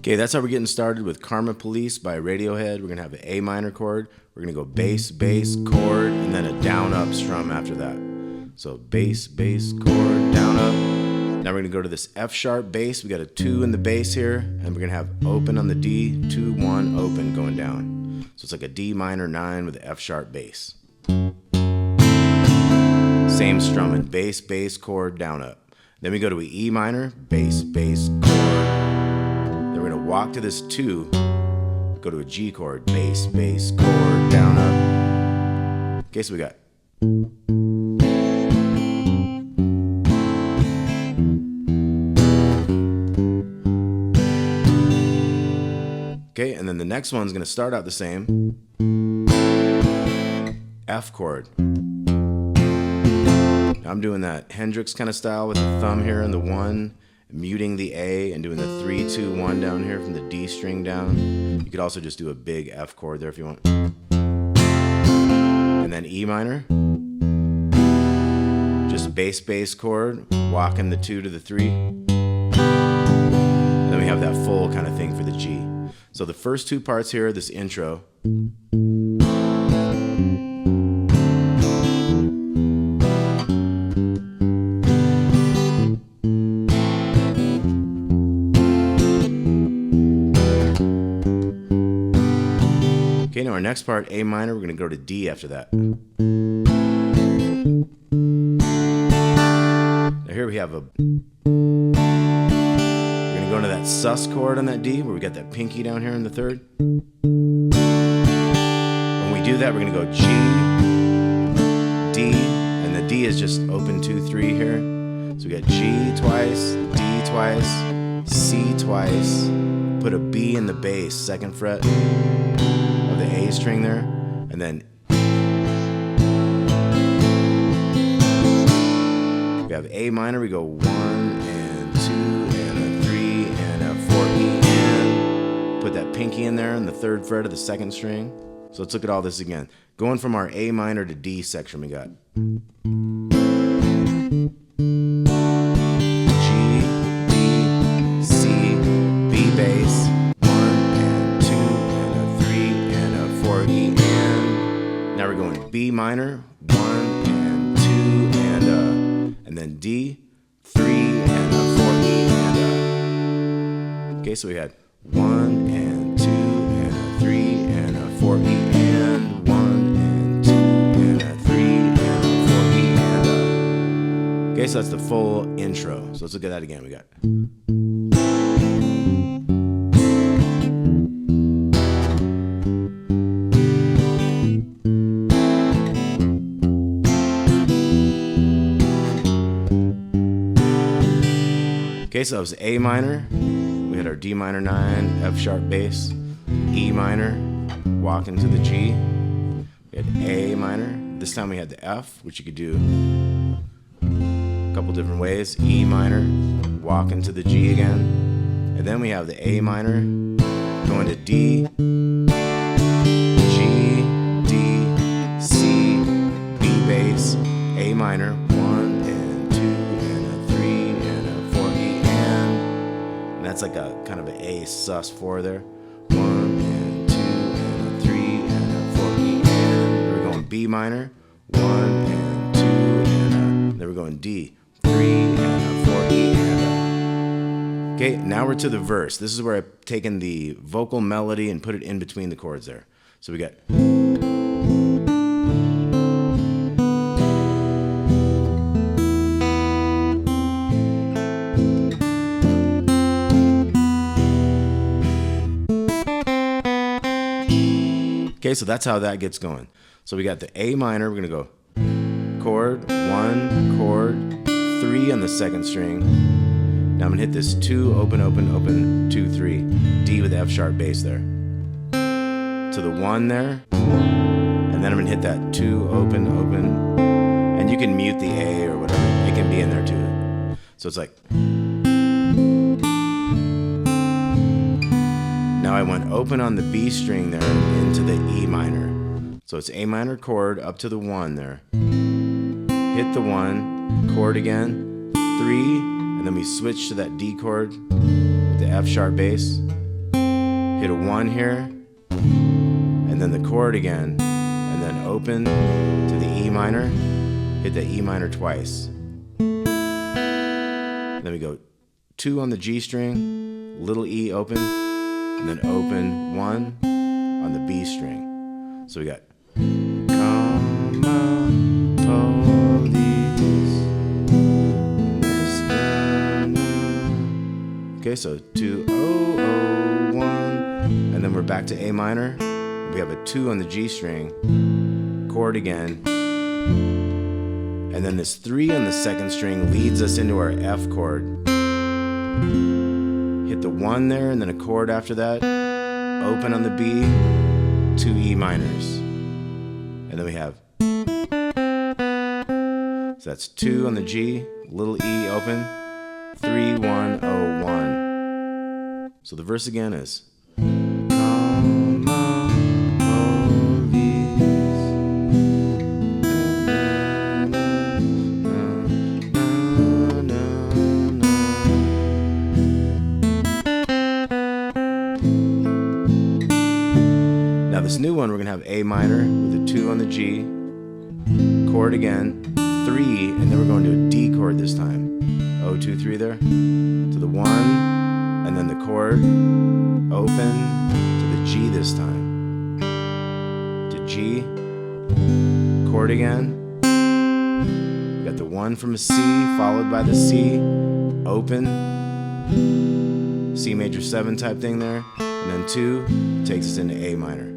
Okay, that's how we're getting started with Karma Police by Radiohead. We're going to have an A minor chord. We're going to go bass, bass, chord, and then a down-up strum after that. So bass, bass, chord, down, up. Now we're going to go to this F sharp bass. We got a 2 in the bass here, and we're going to have open on the D, 2, 1, open going down. So it's like a D minor 9 with an F sharp bass. Same strumming, bass, bass, chord, down, up. Then we go to an E minor, bass, bass, chord. We're going to walk to this 2, go to a G chord, bass, bass, chord, down, up. Okay, so we got. Okay, and then the next one's going to start out the same. F chord. Now I'm doing that Hendrix kind of style with the thumb here and the 1. Muting the A and doing the 3, 2, 1 down here from the D string down. You could also just do a big F chord there if you want. And then E minor. Just bass, bass chord, walking the 2 to the 3. Then we have that full kind of thing for the G. So the first 2 parts here, this intro. Okay, now our next part, A minor, we're going to go to D after that. Now here we have a... We're going to go into that sus chord on that D, where we got that pinky down here in the 3rd. When we do that, we're going to go G, D, and the D is just open 2, 3 here. So we got G twice, D twice, C twice, put a B in the bass, 2nd fret. The A string there, and then we have A minor, we go 1 and 2 and a 3 and a 4 E and put that pinky in there in the 3rd fret of the 2nd string. So let's look at all this again. Going from our A minor to D section, we got G, D, C, B bass, 1 and 2 and a 3 and a 4 E and. Now we're going B minor, 1 and 2 and then D, 3 and a 4 E and a. Okay, so we had 1 and 2 and a 3 and a 4 E and 1 and 2 and a 3 and a 4 E and a. Okay, so that's the full intro. So let's look at that again. We got. Okay, so that was A minor. We had our D minor 9, F sharp bass, E minor, walk into the G. We had A minor. This time we had the F, which you could do a couple different ways. E minor, walk into the G again. And then we have the A minor, going to D, G, D, C, B bass, A minor, 1 and 2 and a 3 and a 4 E and that's like a kind of an A sus 4 there. 1 and 2 and a 3 and a 4 E and we're going B minor, 1 and 2 and a, then we're going D, 3 and a 4 E and a. Okay, now we're to the verse. This is where I've taken the vocal melody and put it in between the chords there. So we got. Okay, so that's how that gets going. So we got the A minor, we're gonna go chord, 1, chord, 3 on the 2nd string. Now I'm gonna hit this 2, open, open, open, 2, 3, D with F sharp bass there. To the 1 there, and then I'm gonna hit that 2, open, open, and you can mute the A or whatever, it can be in there too. So it's like. Now I went open on the B string there into the E minor. So it's A minor chord up to the 1 there. Hit the 1, chord again, 3, and then we switch to that D chord with the F sharp bass. Hit a 1 here, and then the chord again, and then open to the E minor, hit the E minor twice. Then we go 2 on the G string, little E open, and then open 1 on the B string. So we got come on, police. Okay, so 2 0 0 1, and then we're back to A minor. We have a 2 on the G string, chord again, and then this 3 on the second string leads us into our F chord. Hit the 1 there, and then a chord after that, open on the B, 2 E minors, and then we have, so that's 2 on the G, little E open, 3 1 0 1. So the verse again is come on, now this new one we're going to have A minor with a 2 on the G, chord again, 3, and then we're going to a D chord this time. 0 2 3 there, to the 1, and then the chord, open to the G this time. To G, chord again. We got the 1 from a C, followed by the C, open, C major 7 type thing there, and then 2 takes us into A minor.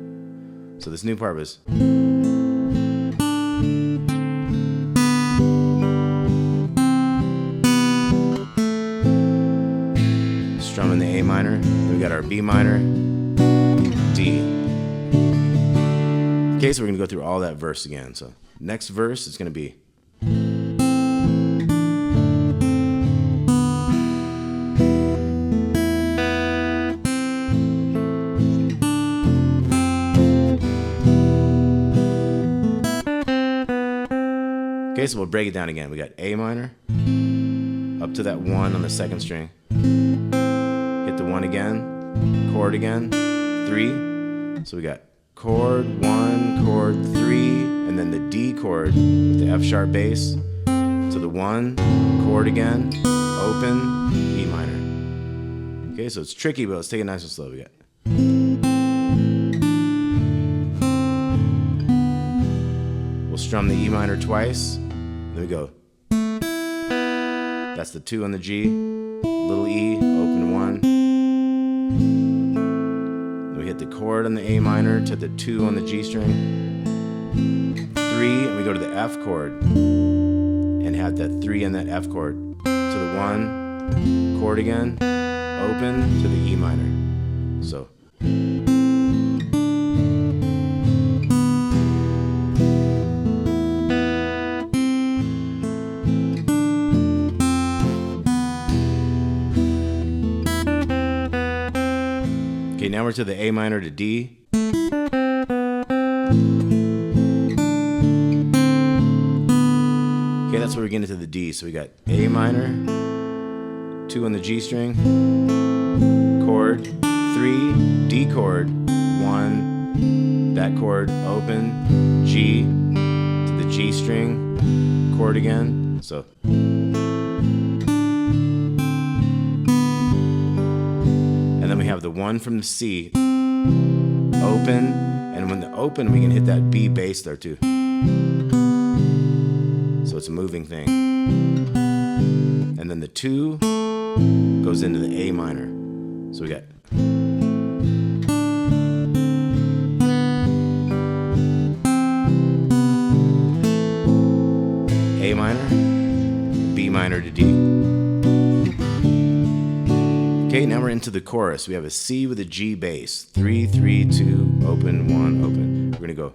So this new part was strumming the A minor, then we got our B minor, D. Okay, so we're gonna go through all that verse again. So next verse is gonna be okay, so we'll break it down again. We got A minor, up to that 1 on the second string. Hit the 1 again, chord again, 3. So we got chord, 1, chord, 3, and then the D chord with the F sharp bass to the 1, chord again, open, E minor. Okay, so it's tricky, but let's take it nice and slow. We got we'll strum the E minor twice. Then we go. That's the 2 on the G, little E, open 1. Then we hit the chord on the A minor to the 2 on the G string. 3, and we go to the F chord and have that 3 on that F chord to the 1, chord again, open to the E minor. So. Okay, now we're to the A minor to D. Okay, that's where we get into the D. So we got A minor, 2 on the G string, chord, 3, D chord, 1, that chord, open, G, to the G string, chord again. So. And then we have the 1 from the C, open, and when the open we can hit that B bass there too. So it's a moving thing. And then the 2 goes into the A minor. So we got A minor, B minor to D. Okay, now we're into the chorus. We have a C with a G bass. 3, 3, 2, open, 1, open. We're gonna go.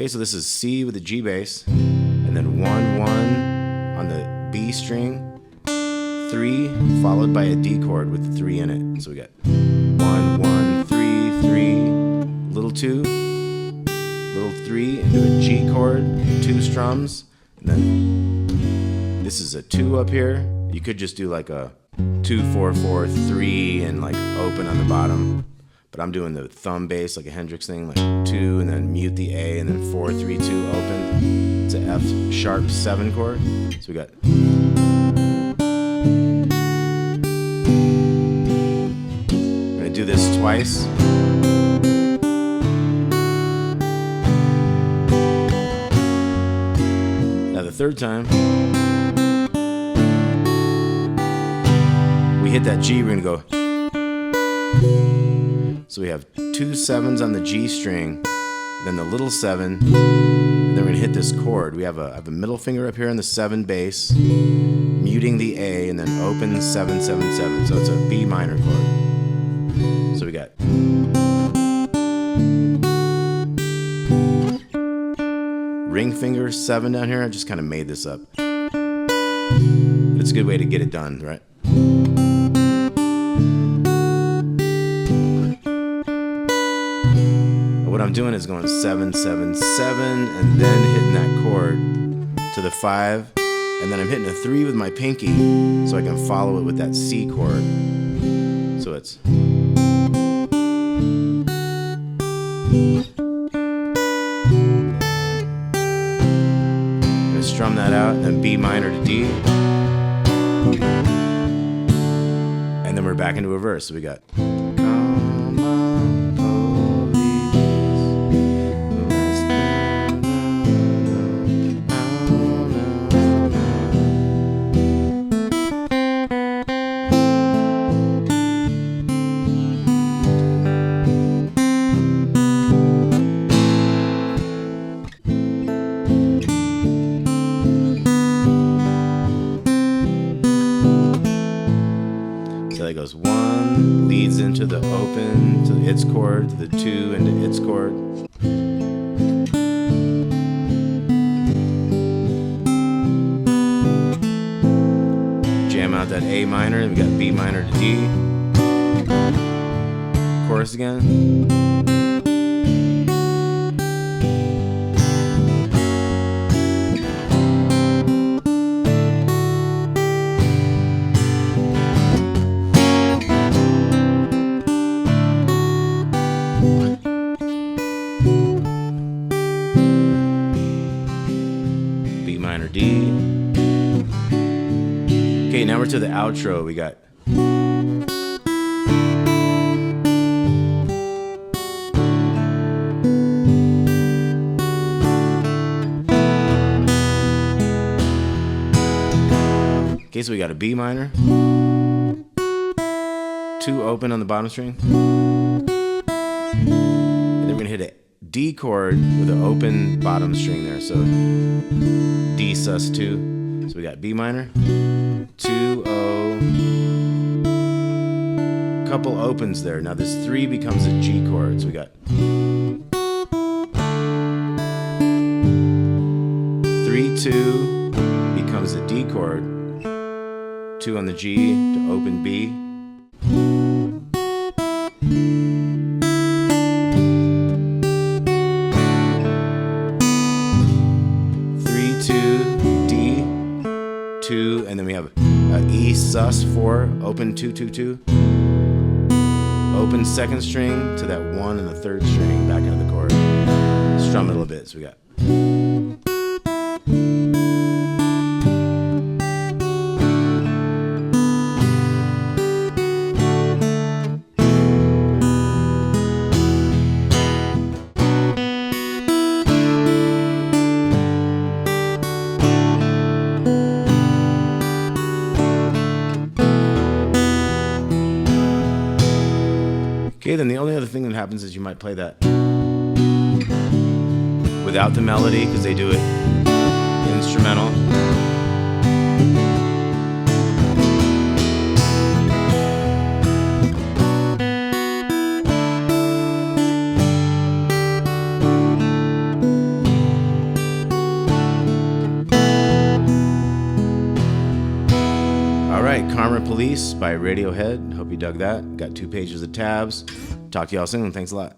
Okay, so this is C with the G bass, and then 1, 1 on the B string, 3 followed by a D chord with the 3 in it. So we got 1, 1, 3, 3, little 2, little 3 into a G chord, 2 strums, and then this is a 2 up here. You could just do like a 2, 4, 4, 3 and like open on the bottom. But I'm doing the thumb bass like a Hendrix thing, like 2 and then mute the A and then 4, 3, 2 open. It's a F sharp 7 chord. So we got. I'm gonna do this twice. Now the third time, we hit that G, we're gonna go. So we have 2 7s on the G string, then the little 7, and then we're gonna hit this chord. I have a middle finger up here on the 7 bass, muting the A, and then open 7, 7, 7. So it's a B minor chord. So we got. Ring finger 7 down here. I just kind of made this up. It's a good way to get it done, right? What I'm doing is going 7, 7, 7, and then hitting that chord to the 5, and then I'm hitting a 3 with my pinky so I can follow it with that C chord. So it's. I'm gonna strum that out, and then B minor to D, and then we're back into a verse. So we got. That goes 1, leads into the open, to the its chord, to the 2, into its chord. Jam out that A minor, and we got B minor to D. Chorus again. Minor D. Okay, now we're to the outro. We got. Okay, so we got a B minor, 2 open on the bottom string, and then we're gonna hit a D chord with an open bottom string there. So D sus 2. So we got B minor, 2 O, couple opens there. Now this 3 becomes a G chord. So we got 3 2 becomes a D chord, 2 on the G to open B. 2, and then we have E sus 4, open 2 2 2, open second string to that 1 and the 3rd string back into the chord. Strum it a little bit. So we got. Okay, then the only other thing that happens is you might play that without the melody because they do it instrumental. right, Karma Police by Radiohead. Hope you dug that. Got 2 pages of tabs. Talk to y'all soon. Thanks a lot.